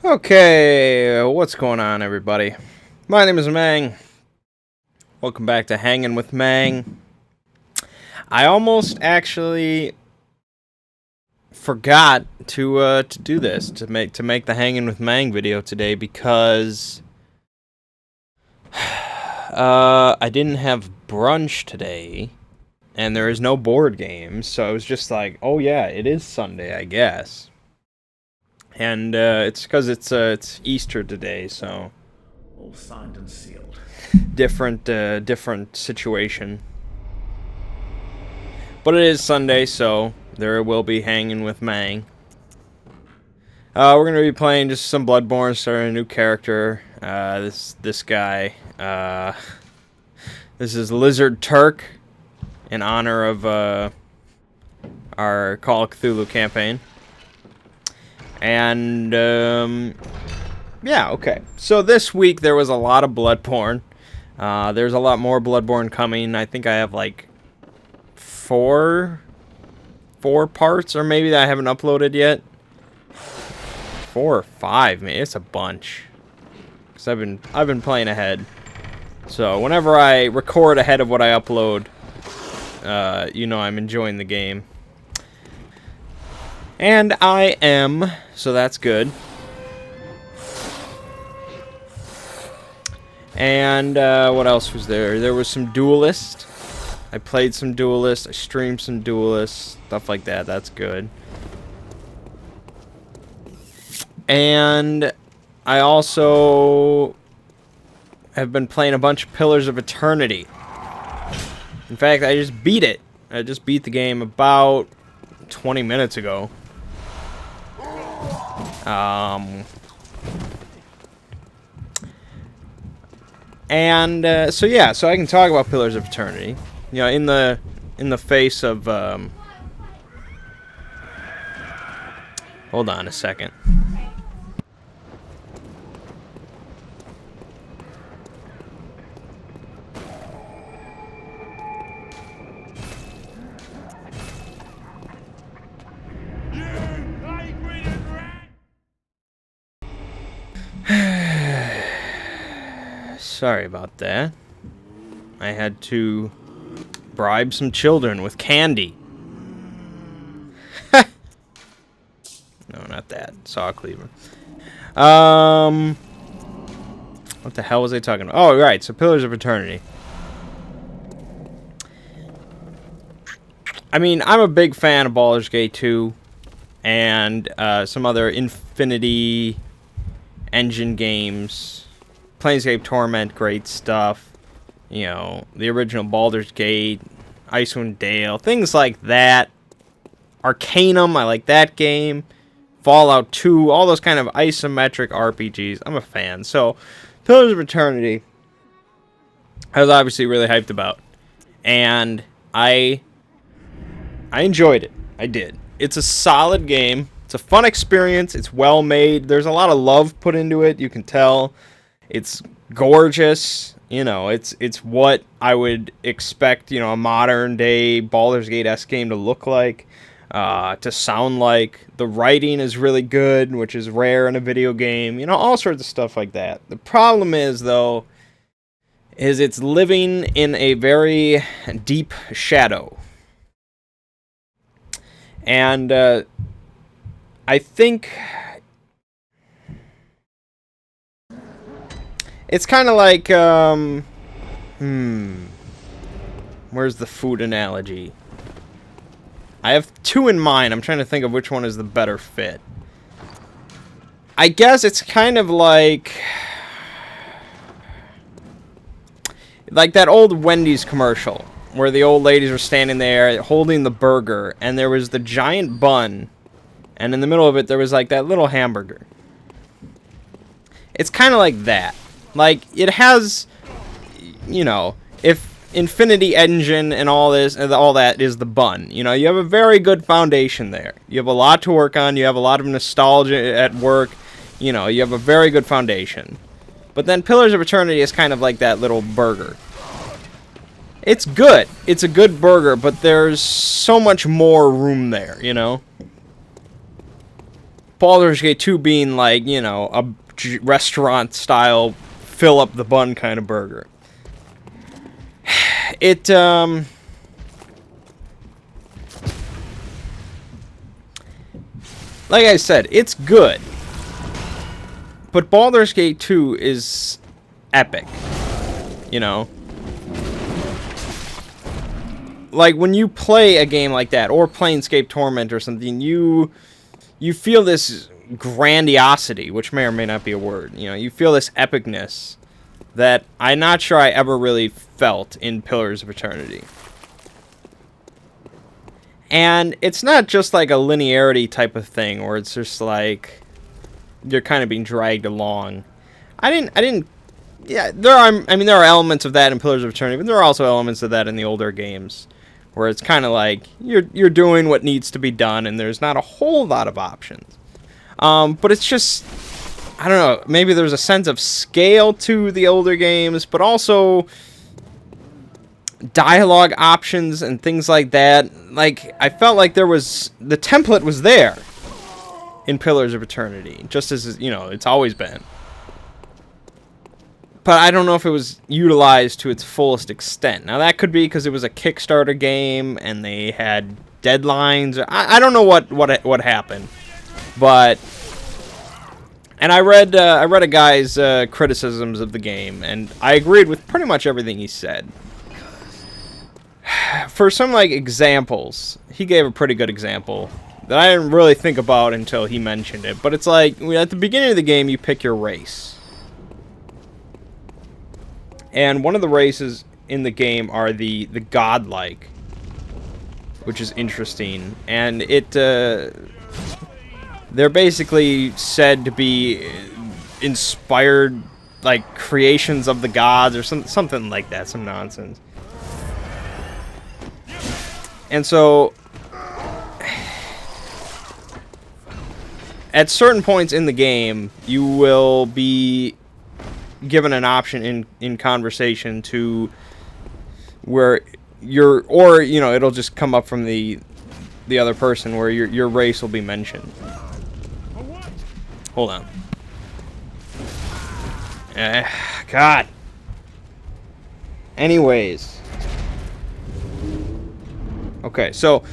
Okay, what's going on, everybody? My name is Mangg. Welcome back to Hanging with Mangg. I almost actually forgot to do this to make the Hanging with Mangg video today because I didn't have brunch today, and there is no board games, so I was just like, oh yeah, it is Sunday, I guess. And it's because it's Easter today, so all signed and sealed. different situation. But it is Sunday, so there will be Hanging with Mangg. We're gonna be playing just some Bloodborne, starting a new character. This guy. This is Lizard Turk, in honor of our Call of Cthulhu campaign. And yeah, okay. So this week there was a lot of Bloodborne. There's a lot more Bloodborne coming. I think I have like four parts, or maybe that I haven't uploaded yet. 4 or 5, man. It's a bunch. Cause I've been playing ahead. So whenever I record ahead of what I upload, you know I'm enjoying the game. And I am, so that's good. And what else was there? There was some Duelist. I played some Duelist. I streamed some Duelist. Stuff like that. That's good. And I also have been playing a bunch of Pillars of Eternity. In fact, I just beat it. I just beat the game about 20 minutes ago. And so yeah, so I can talk about Pillars of Eternity. You know, in the face of hold on a second. Sorry about that. I had to bribe some children with candy. No, not that. Saw Cleaver. What the hell was I talking about? Oh, right. So Pillars of Eternity. I mean, I'm a big fan of Baldur's Gate 2 and some other Infinity engine games. Planescape Torment, great stuff. You know, the original Baldur's Gate, Icewind Dale, things like that. Arcanum, I like that game. Fallout 2, all those kind of isometric RPGs. I'm a fan. So, Pillars of Eternity, I was obviously really hyped about. And I enjoyed it. I did. It's a solid game. It's a fun experience. It's well made. There's a lot of love put into it. You can tell. It's gorgeous. You know, it's what I would expect, you know, a modern day Baldur's Gate-esque game to look like, to sound like. The writing is really good, which is rare in a video game. You know, all sorts of stuff like that. The problem is, though, is it's living in a very deep shadow. And I think it's kind of like, where's the food analogy? I have two in mind. I'm trying to think of which one is the better fit. I guess it's kind of like that old Wendy's commercial where the old ladies were standing there holding the burger, and there was the giant bun, and in the middle of it there was like that little hamburger. It's kind of like that. Like, it has, you know, if Infinity Engine and all this and all that is the bun, you know, you have a very good foundation there. You have a lot to work on. You have a lot of nostalgia at work. You know, you have a very good foundation. But then Pillars of Eternity is kind of like that little burger. It's good. It's a good burger, but there's so much more room there, you know? Baldur's Gate 2 being like, you know, a restaurant style fill up the bun kind of burger. It like I said, it's good. But Baldur's Gate 2 is epic. You know? Like, when you play a game like that, or Planescape Torment or something, you feel this grandiosity, which may or may not be a word. You know, you feel this epicness that I'm not sure I ever really felt in Pillars of Eternity. And it's not just like a linearity type of thing, where it's just like you're kind of being dragged along. Yeah, there are elements of that in Pillars of Eternity, but there are also elements of that in the older games, where it's kind of like you're doing what needs to be done, and there's not a whole lot of options. But it's just, I don't know, maybe there's a sense of scale to the older games, but also dialogue options and things like that. Like, I felt like the template was there in Pillars of Eternity, just as, you know, it's always been. But I don't know if it was utilized to its fullest extent. Now, that could be because it was a Kickstarter game and they had deadlines. I don't know what happened. But, and I read a guy's criticisms of the game, and I agreed with pretty much everything he said. For some, like, examples, he gave a pretty good example that I didn't really think about until he mentioned it. But it's like, at the beginning of the game, you pick your race. And one of the races in the game are the godlike, which is interesting. And they're basically said to be inspired, like, creations of the gods or something like that, some nonsense. And so, at certain points in the game, you will be given an option in conversation to where or, you know, it'll just come up from the other person where your race will be mentioned. Hold on. God. Anyways. Okay, so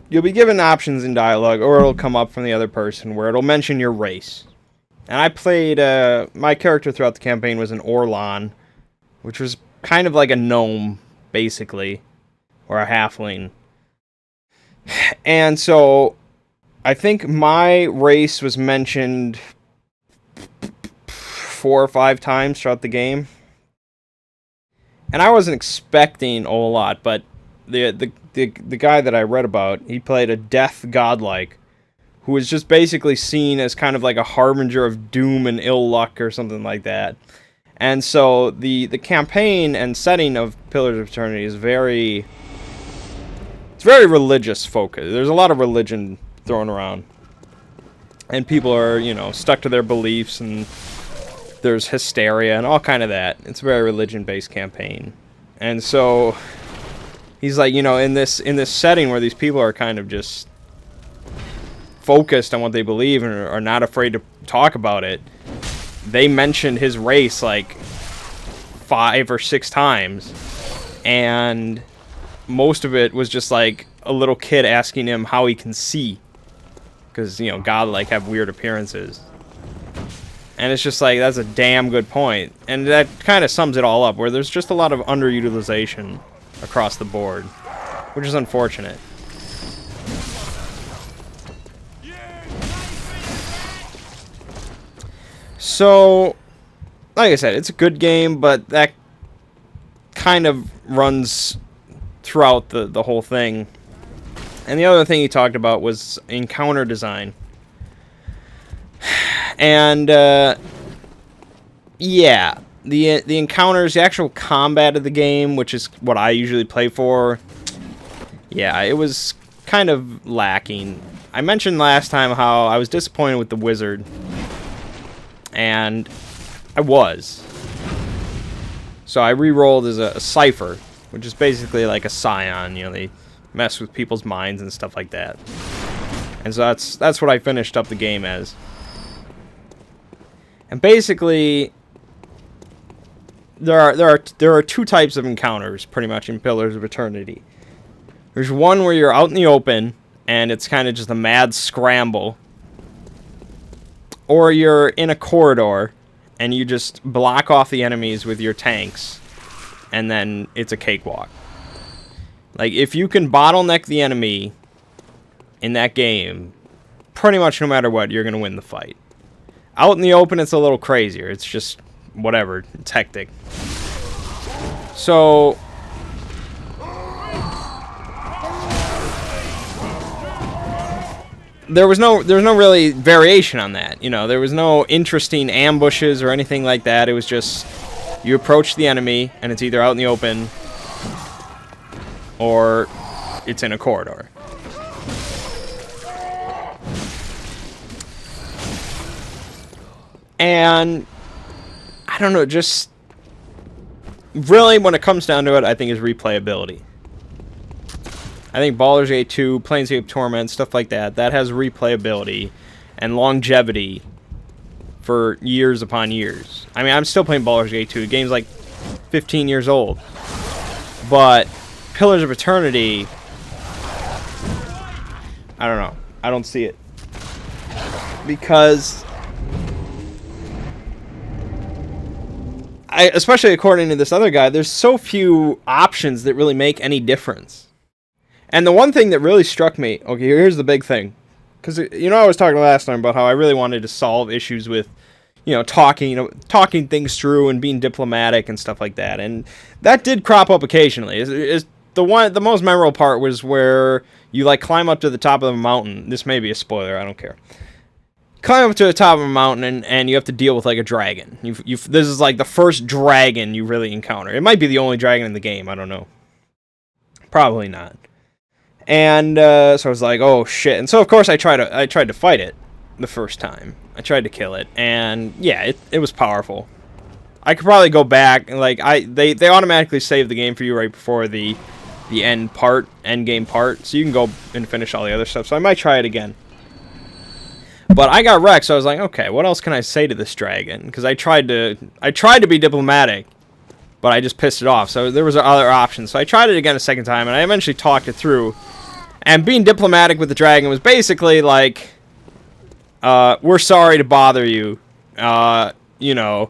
you'll be given options in dialogue, or it'll come up from the other person where it'll mention your race. And I played, my character throughout the campaign was an Orlan, which was kind of like a gnome, basically, or a halfling. And so, I think my race was mentioned 4 or 5 times throughout the game. And I wasn't expecting a whole lot, but the guy that I read about, he played a death godlike, who was just basically seen as kind of like a harbinger of doom and ill luck or something like that. And so the campaign and setting of Pillars of Eternity is very religious focused. There's a lot of religion thrown around. And people are, you know, stuck to their beliefs, and there's hysteria and all kind of that. It's a very religion-based campaign. And so he's like, you know, in this setting where these people are kind of just focused on what they believe and are not afraid to talk about it, they mentioned his race like 5 or 6 times, and most of it was just like a little kid asking him how he can see, because, you know, godlike have weird appearances. And it's just like, that's a damn good point. And that kind of sums it all up, where there's just a lot of underutilization across the board, which is unfortunate. So, like I said, it's a good game, but that kind of runs throughout the whole thing. And the other thing he talked about was encounter design. And, yeah, the encounters, the actual combat of the game, which is what I usually play for, yeah, it was kind of lacking. I mentioned last time how I was disappointed with the wizard. And I was. So I re-rolled as a cipher, which is basically like a scion. You know, they mess with people's minds and stuff like that. And so that's what I finished up the game as. And basically, there are two types of encounters pretty much in Pillars of Eternity. There's one where you're out in the open and it's kind of just a mad scramble, or you're in a corridor and you just block off the enemies with your tanks, and then it's a cakewalk. Like, if you can bottleneck the enemy in that game, pretty much no matter what, you're going to win the fight. Out in the open, it's a little crazier. It's just whatever. It's hectic. So there was no really variation on that. You know, there was no interesting ambushes or anything like that. It was just you approach the enemy and it's either out in the open or it's in a corridor. And I don't know, just really when it comes down to it, I think is replayability. I think Baldur's Gate 2, Planescape Torment, stuff like that, that has replayability and longevity for years upon years. I mean, I'm still playing Baldur's Gate 2. The game's like 15 years old. But Pillars of Eternity, I don't know. I don't see it. Because especially according to this other guy, there's so few options that really make any difference. And the one thing that really struck me, okay, here's the big thing. Because, you know, I was talking last time about how I really wanted to solve issues with, you know, talking things through and being diplomatic and stuff like that. And that did crop up occasionally. The most memorable part was where you, like, climb up to the top of the mountain. This may be a spoiler, I don't care. Climb up to the top of a mountain and you have to deal with like a dragon. This is like the first dragon you really encounter. It might be the only dragon in the game. I don't know. Probably not. And so I was like, oh shit. And so of course I tried to fight it the first time. I tried to kill it, and yeah, it was powerful. I could probably go back and like they automatically save the game for you right before the end game part, so you can go and finish all the other stuff. So I might try it again. But I got wrecked, so I was like, okay, what else can I say to this dragon? Because I tried to be diplomatic, but I just pissed it off. So there was other options. So I tried it again a second time, and I eventually talked it through. And being diplomatic with the dragon was basically like, we're sorry to bother you. You know,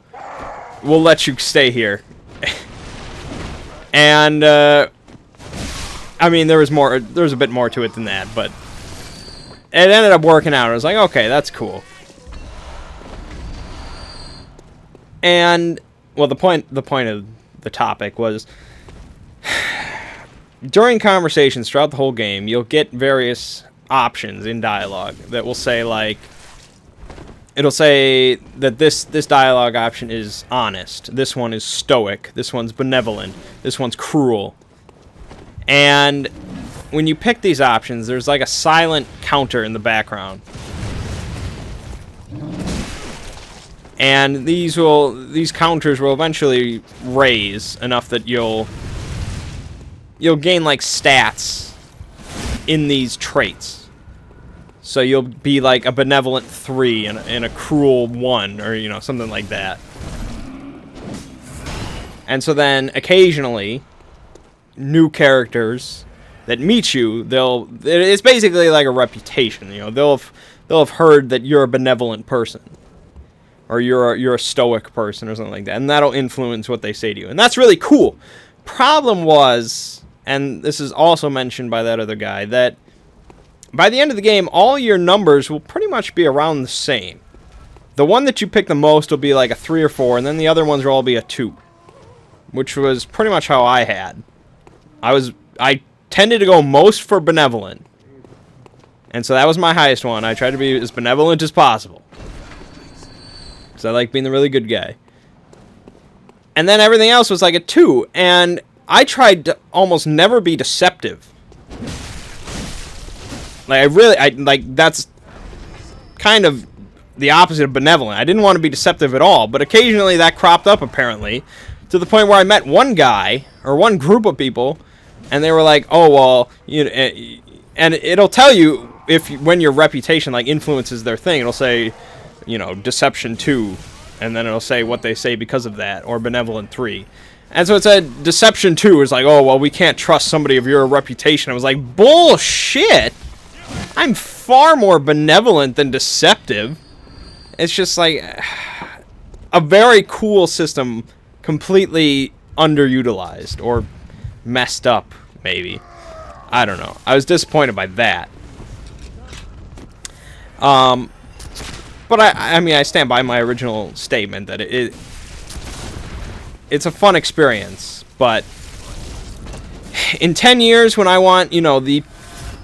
we'll let you stay here. And I mean, there was a bit more to it than that, but it ended up working out. I was like, okay, that's cool. And well, the point of the topic was during conversations throughout the whole game, you'll get various options in dialogue that will say like, it'll say that this dialogue option is honest, this one is stoic, this one's benevolent, this one's cruel. And when you pick these options, there's like a silent counter in the background. And these counters will eventually raise enough that you'll gain like stats in these traits. So you'll be like a benevolent 3 and a cruel 1, or you know, something like that. And so then occasionally new characters that meet you, it's basically like a reputation, you know. They'll have heard that you're a benevolent person, or you're a stoic person, or something like that, and that'll influence what they say to you, and that's really cool. Problem was, and this is also mentioned by that other guy, that by the end of the game, all your numbers will pretty much be around the same. The one that you pick the most will be like a 3 or 4, and then the other ones will all be a 2, which was pretty much how I had. I tended to go most for benevolent, and so that was my highest one. I tried to be as benevolent as possible, because I like being the really good guy. And then everything else was like a 2, and I tried to almost never be deceptive. Like, that's kind of the opposite of benevolent. I didn't want to be deceptive at all, but occasionally that cropped up, apparently, to the point where I met one guy, or one group of people, and they were like, oh, well, you know, And it'll tell you when your reputation like influences their thing. It'll say, you know, Deception 2, and then it'll say what they say because of that, or Benevolent 3. And so it said Deception 2 is like, oh, well, we can't trust somebody of your reputation. I was like, bullshit! I'm far more benevolent than deceptive. It's just like a very cool system, completely underutilized or messed up, maybe. I don't know. I was disappointed by that. But I mean, I stand by my original statement that it's a fun experience, but in 10 years when I want, you know, the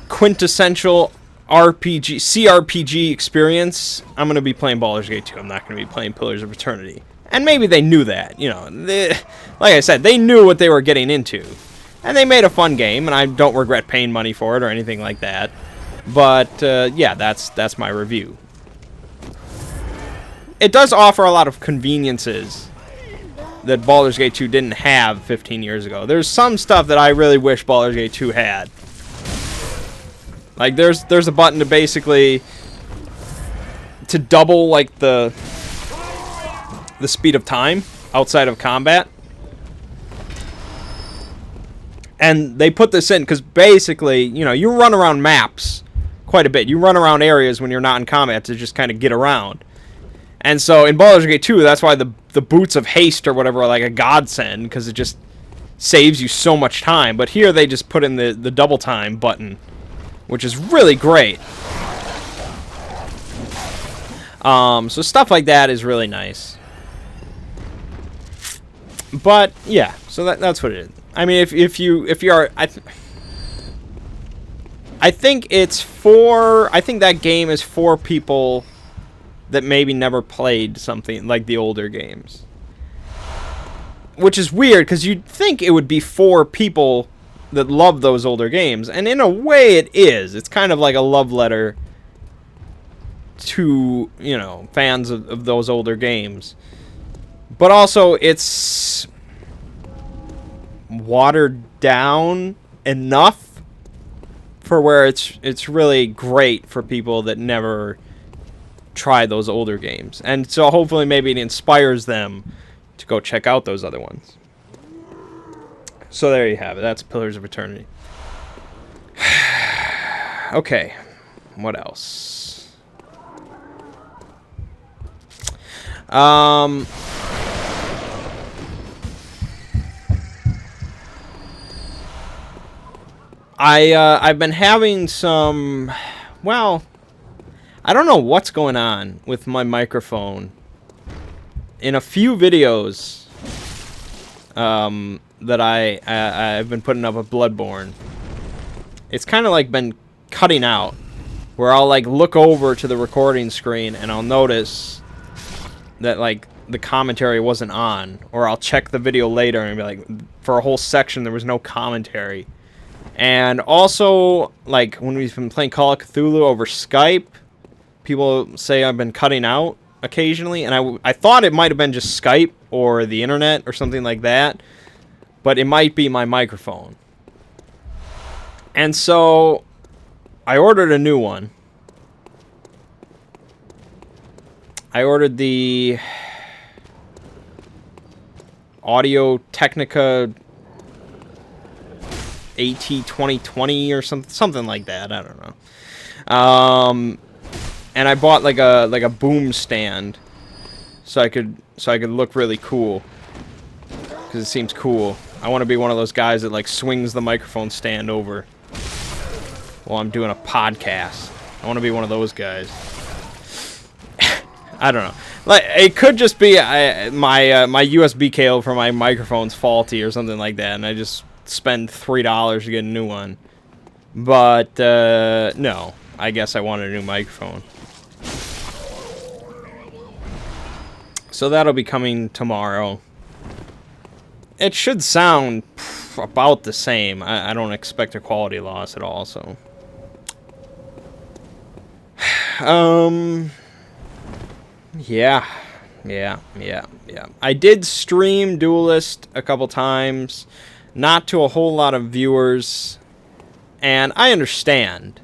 quintessential CRPG experience, I'm going to be playing Baldur's Gate 2. I'm not going to be playing Pillars of Eternity. And maybe they knew that, you know. Like I said, they knew what they were getting into. And they made a fun game, and I don't regret paying money for it or anything like that. But, yeah, that's my review. It does offer a lot of conveniences that Baldur's Gate 2 didn't have 15 years ago. There's some stuff that I really wish Baldur's Gate 2 had. Like, there's a button to basically to double, like, the speed of time outside of combat. And they put this in because basically, you know, you run around maps quite a bit. You run around areas when you're not in combat to just kind of get around. And so in Baldur's Gate 2, that's why the Boots of Haste or whatever are like a godsend, because it just saves you so much time. But here they just put in the double time button, which is really great. So stuff like that is really nice. But yeah, so that's what it is. I mean, if you are, I think it's for, I think that game is for people that maybe never played something like the older games. Which is weird, because you'd think it would be for people that love those older games. And in a way it is. It's kind of like a love letter to, you know, fans of those older games. But also it's watered down enough for where it's really great for people that never tried those older games. And so hopefully maybe it inspires them to go check out those other ones. So there you have it. That's Pillars of Eternity. Okay. What else? I've been having some, well, I don't know what's going on with my microphone. In a few videos that I've been putting up with Bloodborne, it's kind of like been cutting out, where I'll like look over to the recording screen and I'll notice that like the commentary wasn't on, or I'll check the video later and be like, for a whole section there was no commentary. And also, like when we've been playing Call of Cthulhu over Skype, people say I've been cutting out occasionally, and I thought it might have been just Skype or the internet or something like that, but it might be my microphone. And so I ordered a new one. I ordered the Audio Technica AT2020 or something like that. I don't know. And I bought like a boom stand, so I could look really cool, because it seems cool. I want to be one of those guys that like swings the microphone stand over while I'm doing a podcast. I want to be one of those guys. I don't know. Like, it could just be my USB cable for my microphone's faulty or something like that, and I just spend $3 to get a new one. But no, I guess I want a new microphone. So that'll be coming tomorrow. It should sound about the same. I don't expect a quality loss at all, so. Yeah. I did stream Duelist a couple times. Not to a whole lot of viewers. And I understand.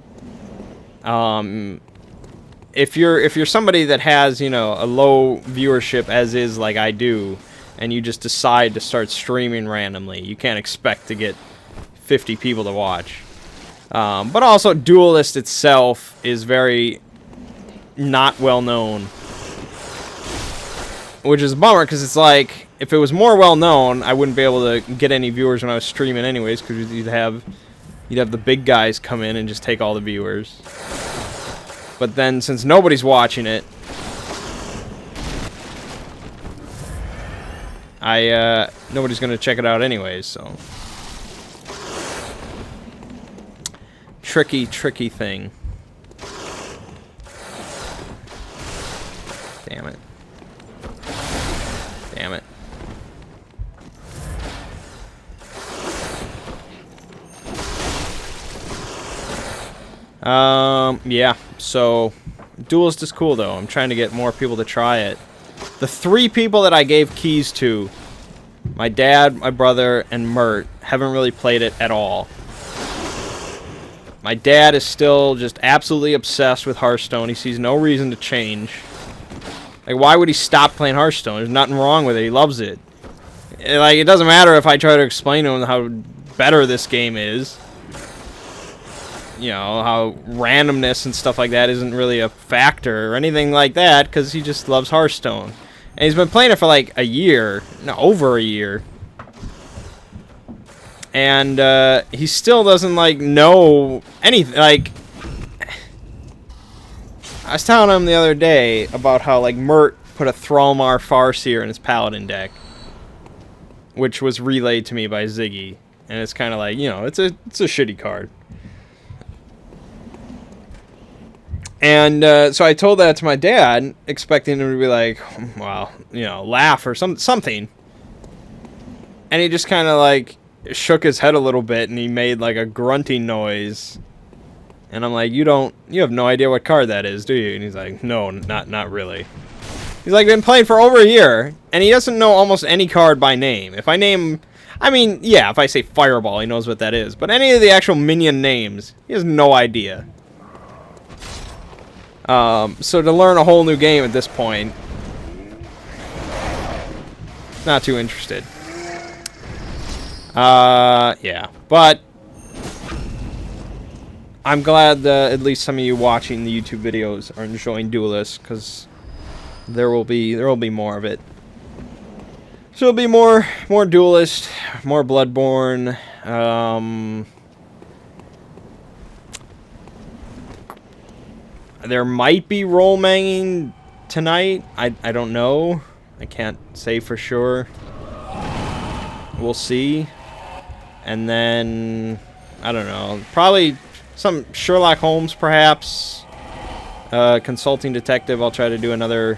If you're somebody that has, you know, a low viewership as is like I do, and you just decide to start streaming randomly, you can't expect to get 50 people to watch. But also, Duelist itself is very not well known, which is a bummer, because it's like, if it was more well known, I wouldn't be able to get any viewers when I was streaming anyways, because you'd have the big guys come in and just take all the viewers. But then, since nobody's watching it, nobody's gonna check it out anyways, so. Tricky thing. Damn it. Damn it. Yeah, so Duelist is cool though. I'm trying to get more people to try it. The 3 people that I gave keys to, my dad, my brother, and Mert, haven't really played it at all. My dad is still just absolutely obsessed with Hearthstone. He sees no reason to change. Like, why would he stop playing Hearthstone? There's nothing wrong with it. He loves it. Like, it doesn't matter if I try to explain to him how better this game is. You know, how randomness and stuff like that isn't really a factor or anything like that, because he just loves Hearthstone. And he's been playing it for like a year. No, over a year. And he still doesn't, like, know anything. Like, I was telling him the other day about how, like, Mert put a Thrallmar Farseer in his Paladin deck, which was relayed to me by Ziggy. And it's kind of like, you know, it's a shitty card. And so I told that to my dad, expecting him to be like, well, you know, laugh or something. And he just kind of, like, shook his head a little bit, and he made like a grunting noise. And I'm like, you have no idea what card that is, do you? And he's like, no, not really. He's like, been playing for over a year, and he doesn't know almost any card by name. If I name, I mean, yeah, if I say Fireball, he knows what that is. But any of the actual minion names, he has no idea. So to learn a whole new game at this point, not too interested. Yeah, but I'm glad that at least some of you watching the YouTube videos are enjoying Duelist, because there will be more of it. So there'll be more Duelist, more Bloodborne. There might be role manging tonight. I don't know. I can't say for sure. We'll see. And then, I don't know, probably some Sherlock Holmes, perhaps. Consulting detective, I'll try to do another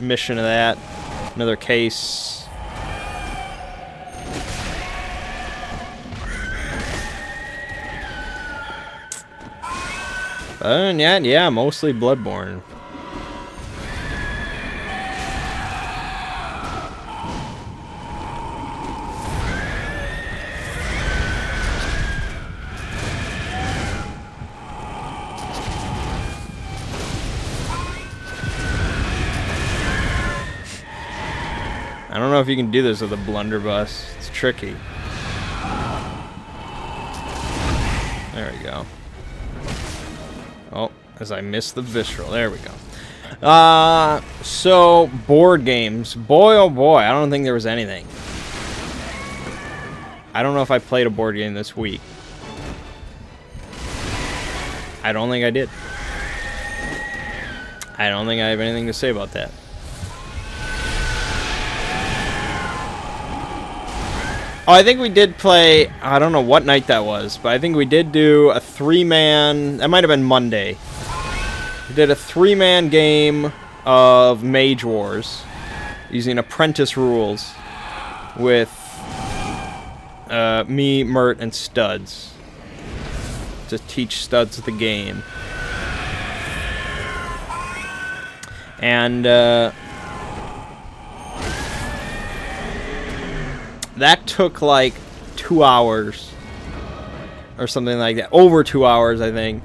mission of that. Another case. Yeah, mostly Bloodborne. I don't know if you can do this with a blunderbuss. It's tricky. There we go. Oh, as I missed the visceral. There we go. So, board games. Boy, oh boy, I don't think there was anything. I don't know if I played a board game this week. I don't think I did. I don't think I have anything to say about that. Oh, I think we did play, I don't know what night that was, but I think we did do a 3-man, that might have been Monday. We did a 3-man game of Mage Wars using apprentice rules with me, Mert, and Studs to teach Studs the game. And that took like 2 hours. or something like that. Over 2 hours, I think.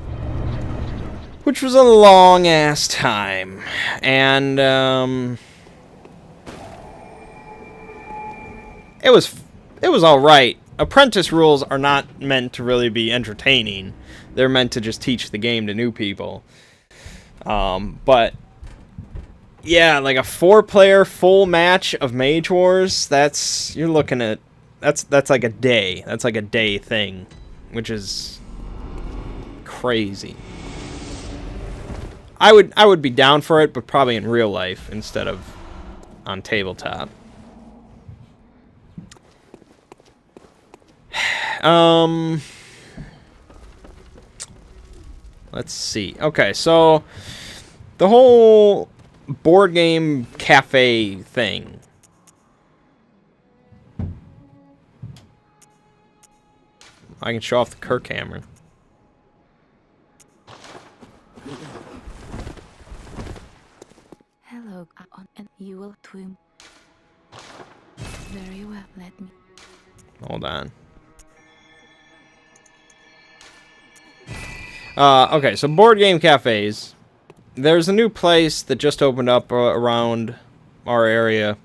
Which was a long-ass time. And, it was alright. Apprentice rules are not meant to really be entertaining. They're meant to just teach the game to new people. But yeah, like a 4-player full match of Mage Wars, you're looking at that's like a day. That's like a day thing, which is crazy. I would be down for it, but probably in real life instead of on tabletop. Let's see. Okay, so the whole board game cafe thing. I can show off the Kirk hammer. Hello, and you will swim. Very well, let me. Hold on. Okay, so board game cafes. There's a new place that just opened up around our area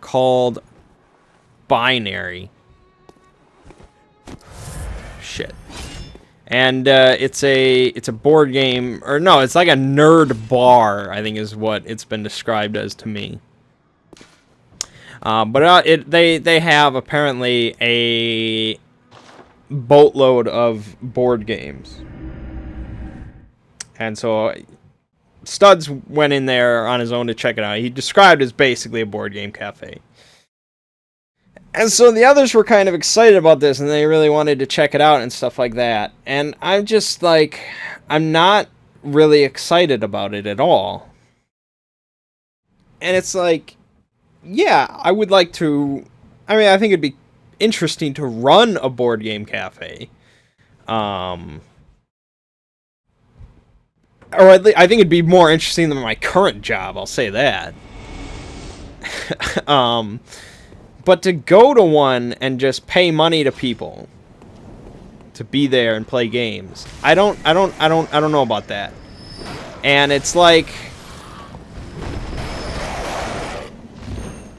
called Binary. Shit. And it's a board game, or no, it's like a nerd bar, I think is what it's been described as to me. But they have apparently a boatload of board games. And so Studs went in there on his own to check it out. He described it as basically a board game cafe. And so the others were kind of excited about this, and they really wanted to check it out and stuff like that. And I'm just like, I'm not really excited about it at all. And it's like, yeah, I would like to, I mean, I think it'd be interesting to run a board game cafe. Or at least, I think it'd be more interesting than my current job, I'll say that. But to go to one and just pay money to people to be there and play games, I don't know about that. And it's like,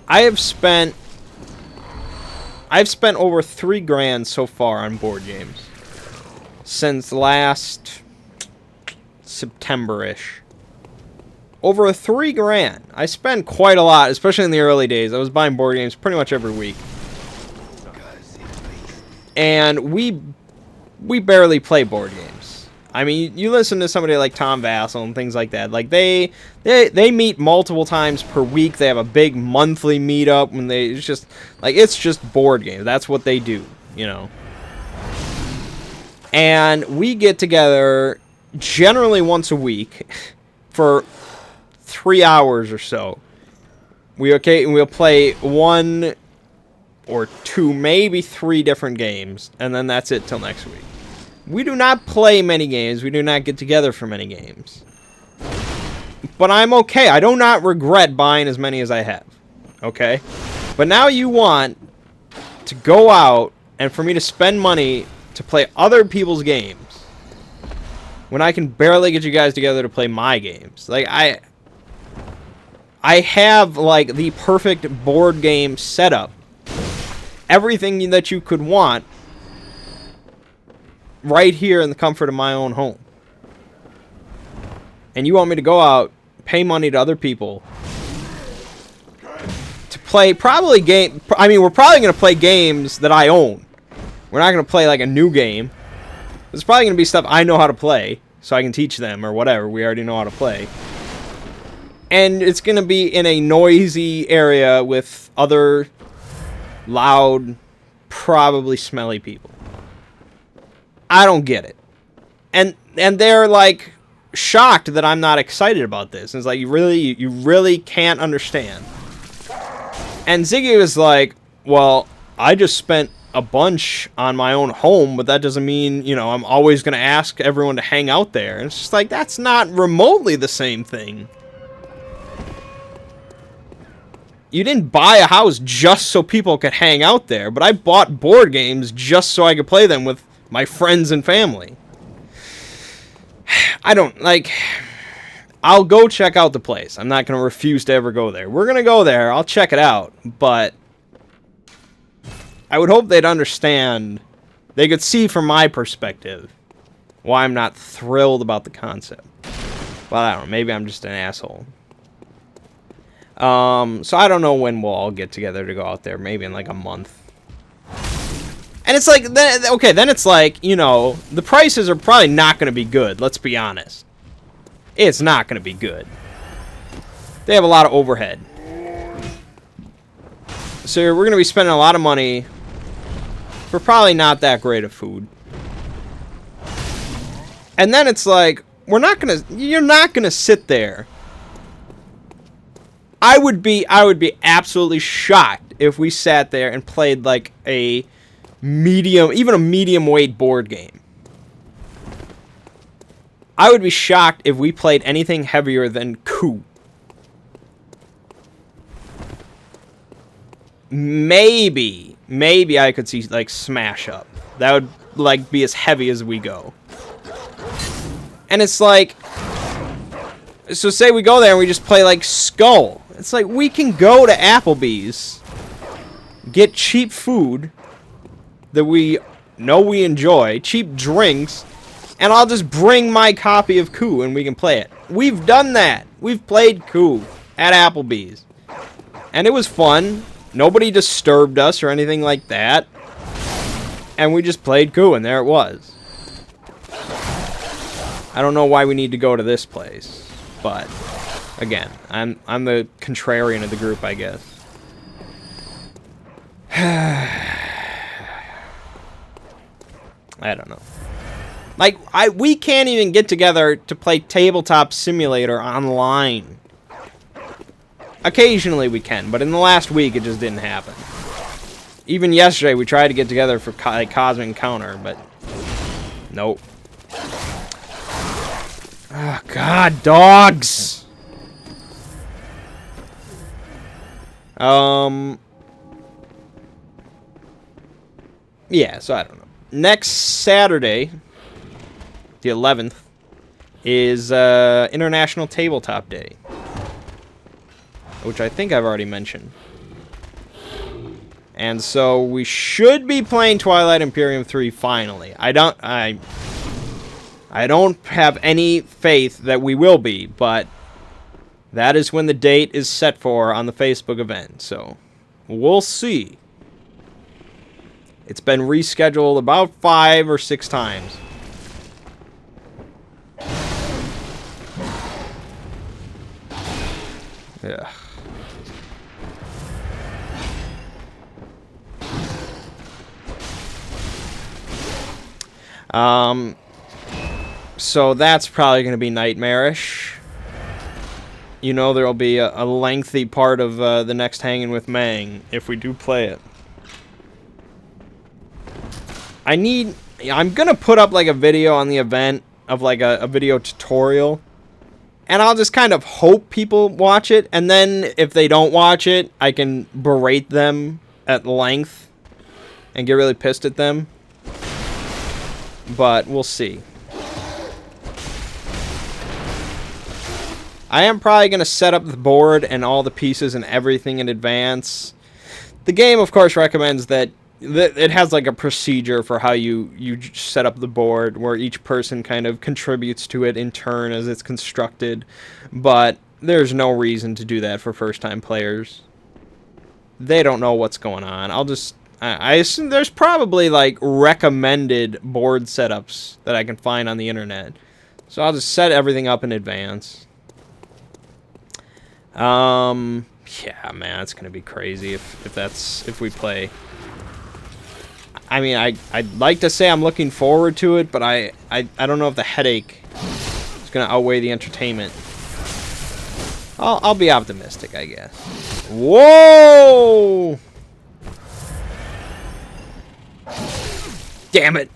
I've spent over $3,000 so far on board games since last September-ish. Over $3,000. I spent quite a lot, especially in the early days. I was buying board games pretty much every week. And we barely play board games. I mean, you listen to somebody like Tom Vassell and things like that. Like they meet multiple times per week. They have a big monthly meetup when it's just board games. That's what they do, you know. And we get together generally once a week for 3 hours or so. We'll play 1 or 2, maybe 3 different games, and then that's it till next week. We do not play many games. We do not get together for many games. But I'm okay. I do not regret buying as many as I have. Okay? But now you want to go out and for me to spend money to play other people's games when I can barely get you guys together to play my games. Like, I have, like, the perfect board game setup. Everything that you could want right here in the comfort of my own home. And you want me to go out, pay money to other people to play probably we're probably going to play games that I own. We're not going to play, like, a new game. It's probably going to be stuff I know how to play, so I can teach them or whatever. We already know how to play. And it's going to be in a noisy area with other loud, probably smelly people. I don't get it. And they're, like, shocked that I'm not excited about this. And it's like, you really can't understand. And Ziggy was like, well, I just spent a bunch on my own home, but that doesn't mean, you know, I'm always going to ask everyone to hang out there. And it's just like, that's not remotely the same thing. You didn't buy a house just so people could hang out there, but I bought board games just so I could play them with my friends and family. I don't, like... I'll go check out the place. I'm not going to refuse to ever go there. We're going to go there. I'll check it out. But I would hope they'd understand. They could see from my perspective why I'm not thrilled about the concept. Well, I don't know. Maybe I'm just an asshole. So I don't know when we'll all get together to go out there. Maybe in like a month. And it's like, okay, then it's like, you know, the prices are probably not going to be good. Let's be honest. It's not going to be good. They have a lot of overhead. So we're going to be spending a lot of money for probably not that great of food. And then it's like, you're not going to sit there. I would be absolutely shocked if we sat there and played like a medium, even a medium weight board game. I would be shocked if we played anything heavier than coup. Maybe I could see like Smash Up. That would like be as heavy as we go. And it's like, so say we go there and we just play like Skull. It's like we can go to Applebee's, get cheap food that we know we enjoy, cheap drinks, and I'll just bring my copy of Coup and we can play it. We've done that. We've played Coup at Applebee's. And it was fun. Nobody disturbed us or anything like that. And we just played Coup and there it was. I don't know why we need to go to this place. But, again, I'm the contrarian of the group, I guess. I don't know. Like, we can't even get together to play Tabletop Simulator online. Occasionally we can, but in the last week it just didn't happen. Even yesterday we tried to get together for Cosmic Encounter, but nope. Oh, God, dogs! Yeah, so I don't know. Next Saturday, the 11th, is International Tabletop Day, which I think I've already mentioned. And so we should be playing Twilight Imperium 3 finally. I don't have any faith that we will be, but that is when the date is set for on the Facebook event. So we'll see. It's been rescheduled about 5 or 6 times. Yeah. So that's probably going to be nightmarish. You know, there'll be a lengthy part of the next Hanging with Mangg if we do play it. I'm going to put up like a video on the event of like a video tutorial. And I'll just kind of hope people watch it. And then if they don't watch it, I can berate them at length and get really pissed at them. But we'll see. I am probably going to set up the board and all the pieces and everything in advance. The game, of course, recommends that it has like a procedure for how you set up the board where each person kind of contributes to it in turn as it's constructed. But there's no reason to do that for first-time players. They don't know what's going on. I assume there's probably like recommended board setups that I can find on the internet. So I'll just set everything up in advance. Yeah, man, it's gonna be crazy if we play. I mean, I'd like to say I'm looking forward to it, but I don't know if the headache is gonna outweigh the entertainment. I'll be optimistic, I guess. Whoa! Damn it!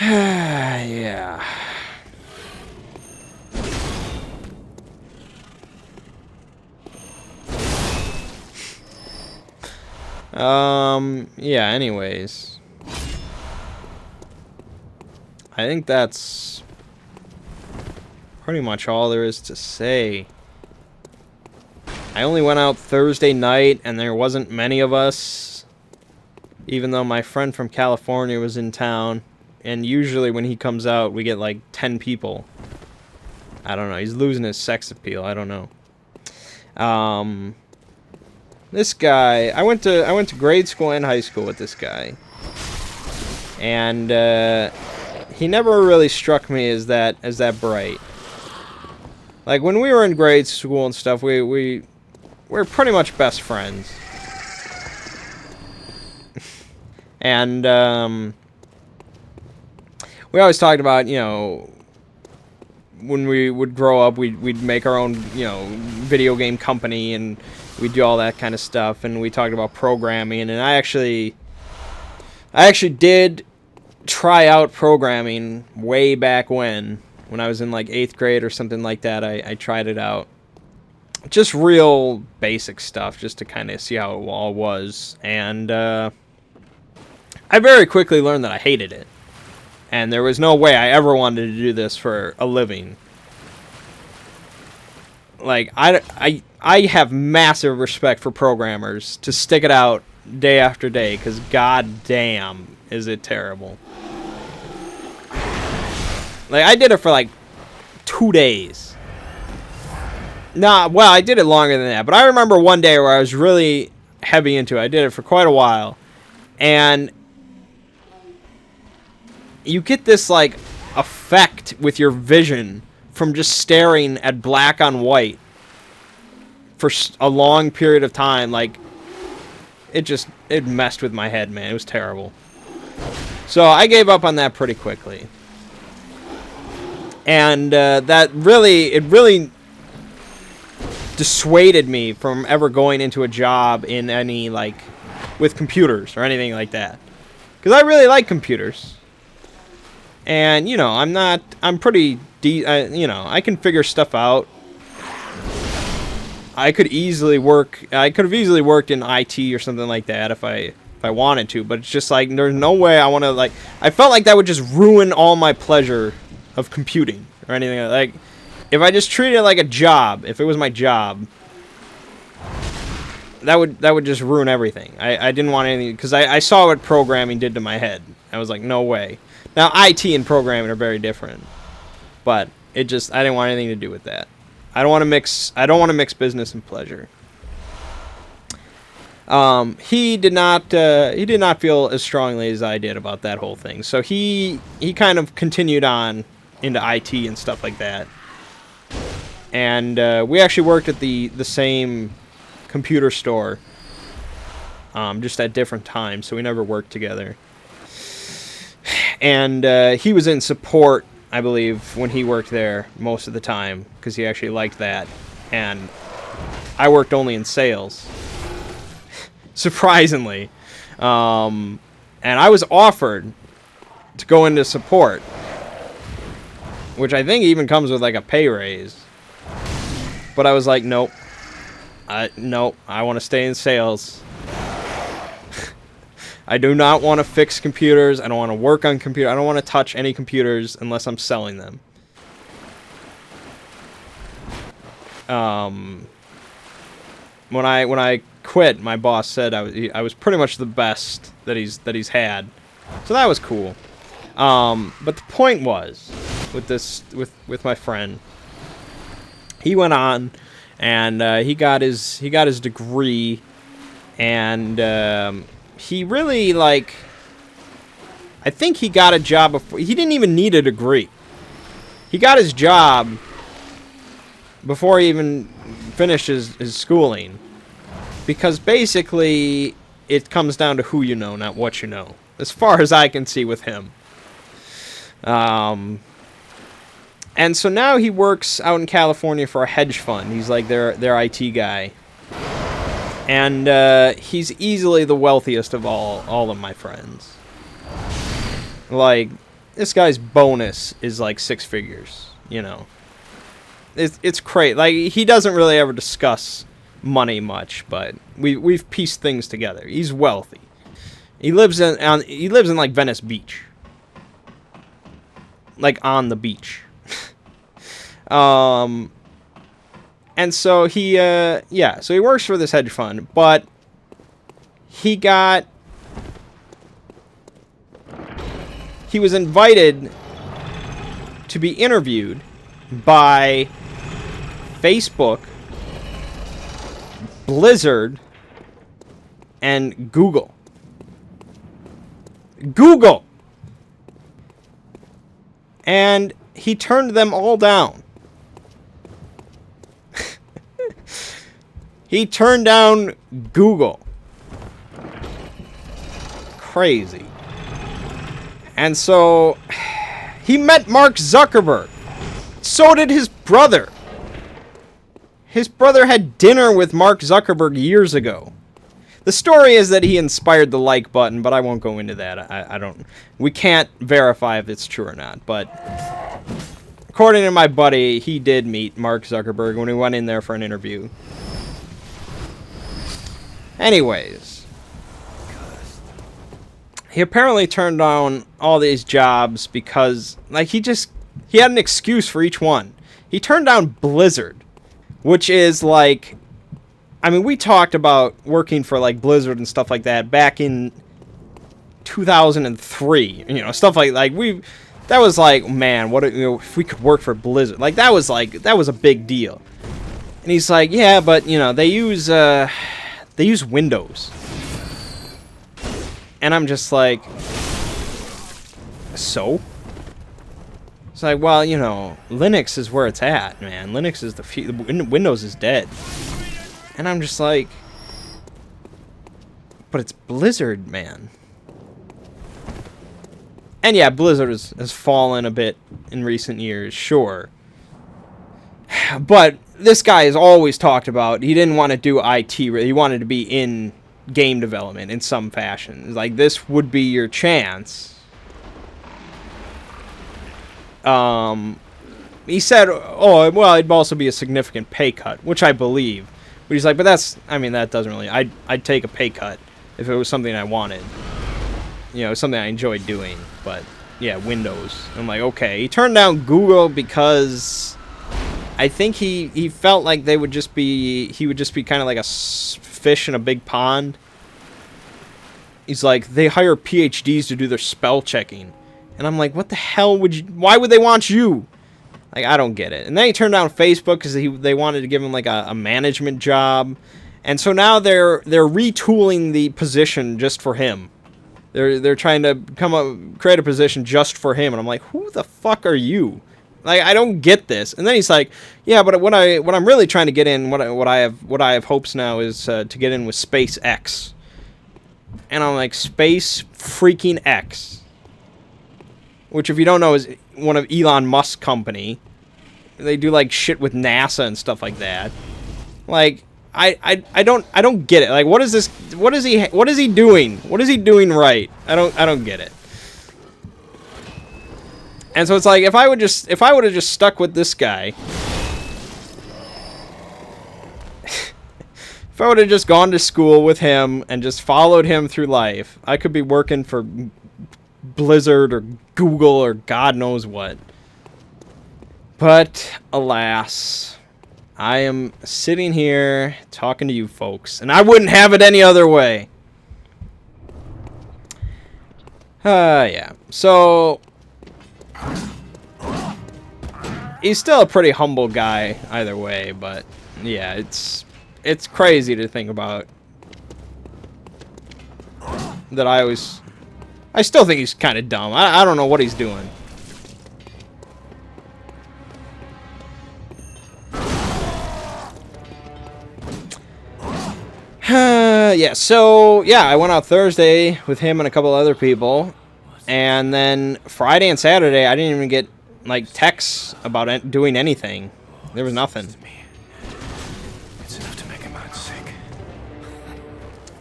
Yeah. Yeah, anyways. I think that's pretty much all there is to say. I only went out Thursday night, and there wasn't many of us, even though my friend from California was in town. And usually when he comes out, we get like 10 people. I don't know. He's losing his sex appeal. I don't know. This guy, I went to grade school and high school with this guy, and he never really struck me as that bright. Like when we were in grade school and stuff, we're pretty much best friends, and we always talked about, you know, when we would grow up, we'd make our own, you know, video game company, and we'd do all that kind of stuff. And we talked about programming, and I actually did try out programming way back when I was in like 8th grade or something like that. I tried it out, just real basic stuff, just to kind of see how it all was. And I very quickly learned that I hated it. And there was no way I ever wanted to do this for a living. Like, I have massive respect for programmers to stick it out day after day, because god damn is it terrible. Like, I did it for like 2 days. Nah, well, I did it longer than that. But I remember one day where I was really heavy into it. I did it for quite a while. And you get this, like, effect with your vision from just staring at black on white for a long period of time. Like, it messed with my head, man. It was terrible. So I gave up on that pretty quickly. And it really dissuaded me from ever going into a job in any, like, with computers or anything like that. Because I really like computers. And, you know, I'm pretty, you know, I can figure stuff out. I could have easily worked in IT or something like that if I wanted to, but it's just like, there's no way I want to, like, I felt like that would just ruin all my pleasure of computing or anything. Like, if I just treated it like a job, if it was my job, that would just ruin everything. I didn't want anything, because I saw what programming did to my head. I was like, no way. Now, IT and programming are very different, but I didn't want anything to do with that. I don't want to mix business and pleasure. He did not feel as strongly as I did about that whole thing. So he kind of continued on into IT and stuff like that. And we actually worked at the same computer store, just at different times, so we never worked together. And he was in support, I believe, when he worked there most of the time, because he actually liked that. And I worked only in sales, surprisingly. And I was offered to go into support, which I think even comes with like a pay raise. But I was like, nope. Nope, I want to stay in sales. I do not want to fix computers. I don't want to work on computers. I don't want to touch any computers unless I'm selling them. When I quit, my boss said I was pretty much the best that he's had, so that was cool. But the point was, with my friend, he went on and he got his degree, and he really, like, I think he got a job before. He didn't even need a degree. He got his job before he even finished his schooling. Because basically, it comes down to who you know, not what you know. As far as I can see with him. And so now he works out in California for a hedge fund. He's like their IT guy. And he's easily the wealthiest of all of my friends. Like, this guy's bonus is like 6 figures, you know. It's crazy. Like, he doesn't really ever discuss money much, but We've pieced things together. He's wealthy. He lives in like Venice Beach. Like on the beach. And so he so he works for this hedge fund, but he was invited to be interviewed by Facebook, Blizzard, and Google. And he turned them all down. He turned down Google. Crazy. And so he met Mark Zuckerberg. So did his brother. His brother had dinner with Mark Zuckerberg years ago. The story is that he inspired the like button, but I won't go into that. I don't... We can't verify if it's true or not, but... According to my buddy, he did meet Mark Zuckerberg when he went in there for an interview. Anyways. He apparently turned down all these jobs because, like, he had an excuse for each one. He turned down Blizzard, which is, like... I mean, we talked about working for, like, Blizzard and stuff like that back in 2003. You know, stuff like that was like, man, what if we could work for Blizzard? Like, that was a big deal. And he's like, yeah, but, you know, they use Windows. And I'm just like, so? It's like, well, you know, Linux is where it's at, man. Linux is Windows is dead. And I'm just like, but it's Blizzard, man. And yeah, Blizzard has fallen a bit in recent years, sure. But this guy has always talked about, he didn't want to do IT, he wanted to be in game development in some fashion. It's like, this would be your chance. He said, oh, well, it'd also be a significant pay cut, which I believe. But he's like, but that's, I mean, that doesn't really, I'd take a pay cut if it was something I wanted. You know, something I enjoyed doing. But, yeah, Windows. I'm like, okay. He turned down Google because I think he felt like he would just be kind of like a fish in a big pond. He's like, they hire PhDs to do their spell checking. And I'm like, what the hell why would they want you? Like, I don't get it. And then he turned down Facebook because they wanted to give him, like, a management job. And so now they're retooling the position just for him. They're trying to create a position just for him. And I'm like, who the fuck are you? Like, I don't get this. And then he's like, yeah, but what I'm really trying to get in, what I have hopes now is to get in with SpaceX. And I'm like, Space freaking X. Which, if you don't know, is one of Elon Musk's company. They do, like, shit with NASA and stuff like that. Like, I don't get it. Like, what is this? What is he doing? What is he doing right? I don't get it. And so it's like, if I would have just stuck with this guy, if I would have just gone to school with him and just followed him through life, I could be working for Blizzard or Google or God knows what. But alas, I am sitting here talking to you folks, and I wouldn't have it any other way. Yeah. So he's still a pretty humble guy either way, but yeah, it's crazy to think about that. I still think he's kind of dumb. I don't know what he's doing. Yeah, so, yeah, I went out Thursday with him and a couple other people. And then Friday and Saturday, I didn't even get, like, texts about doing anything. There was nothing. It's enough to make a man sick.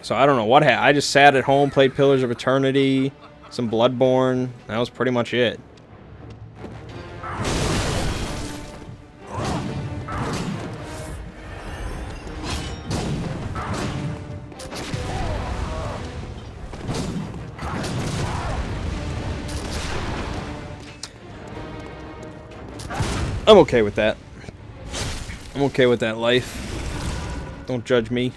So I don't know what happened. I just sat at home, played Pillars of Eternity, some Bloodborne. That was pretty much it. I'm okay with that. I'm okay with that life. Don't judge me.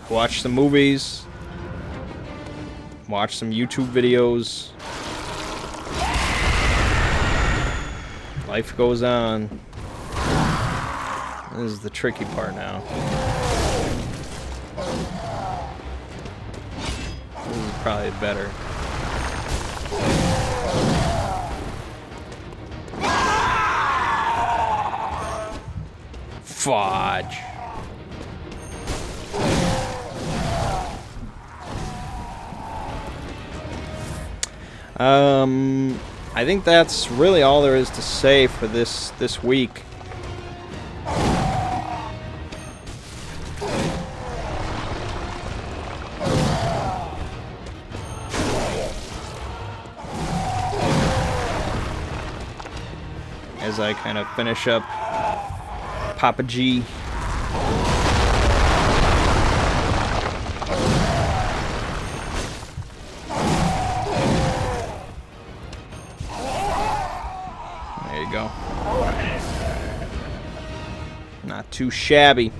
Watch some movies. Watch some YouTube videos. Life goes on. This is the tricky part now. This is probably better. Fudge. I think that's really all there is to say for this week. As I kind of finish up Papa G. There you go. Not too shabby.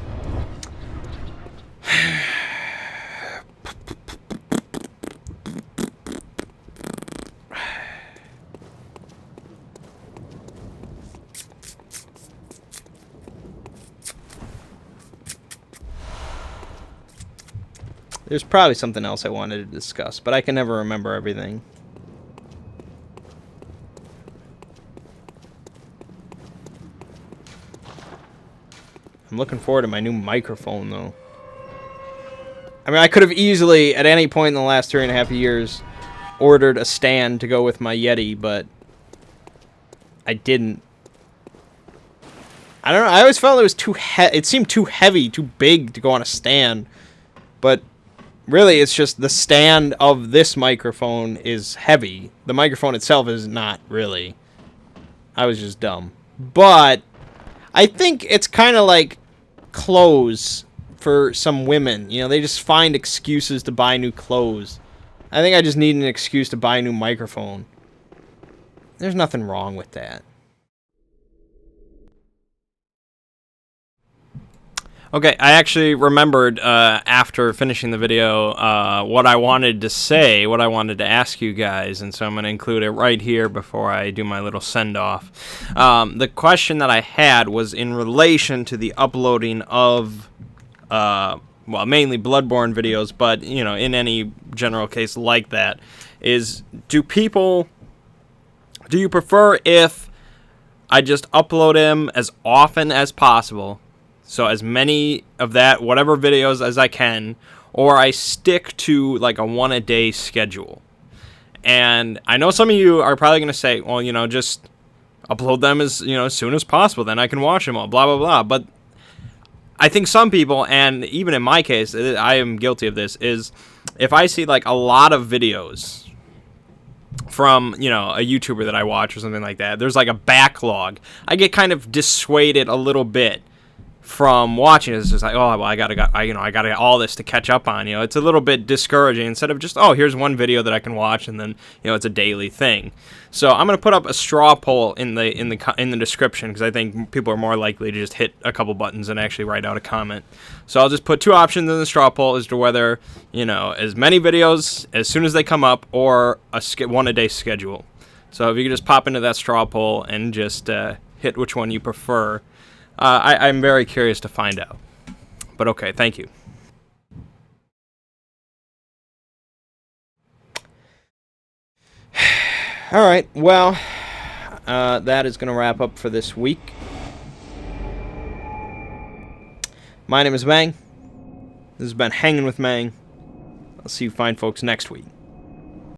There's probably something else I wanted to discuss, but I can never remember everything. I'm looking forward to my new microphone, though. I mean, I could have easily, at any point in the last 3.5 years, ordered a stand to go with my Yeti, but I didn't. I don't know. I always felt it was too it seemed too heavy, too big to go on a stand. But really, it's just the stand of this microphone is heavy. The microphone itself is not really. I was just dumb. But I think it's kind of like clothes for some women. You know, they just find excuses to buy new clothes. I think I just need an excuse to buy a new microphone. There's nothing wrong with that. Okay, I actually remembered after finishing the video what I wanted to say, what I wanted to ask you guys, and so I'm going to include it right here before I do my little send-off. The question that I had was in relation to the uploading of, well, mainly Bloodborne videos, but, you know, in any general case like that, is do you prefer if I just upload them as often as possible? So as many of that, whatever videos as I can, or I stick to like a one-a-day schedule. And I know some of you are probably going to say, well, you know, just upload them as, you know, as soon as possible, then I can watch them all, blah, blah, blah. But I think some people, and even in my case, I am guilty of this, is if I see like a lot of videos from, you know, a YouTuber that I watch or something like that, there's like a backlog, I get kind of dissuaded a little bit from watching. It's just like, oh, well, I gotta get all this to catch up on. You know, it's a little bit discouraging instead of just, oh, here's one video that I can watch, and then, you know, it's a daily thing. So I'm gonna put up a straw poll in the description, because I think people are more likely to just hit a couple buttons and actually write out a comment. So I'll just put 2 options in the straw poll as to whether, you know, as many videos as soon as they come up, or a one-a-day schedule. So if you could just pop into that straw poll and just hit which one you prefer. I'm very curious to find out. But okay, thank you. Alright, well, that is going to wrap up for this week. My name is Mangg. This has been Hanging with Mangg. I'll see you fine folks next week.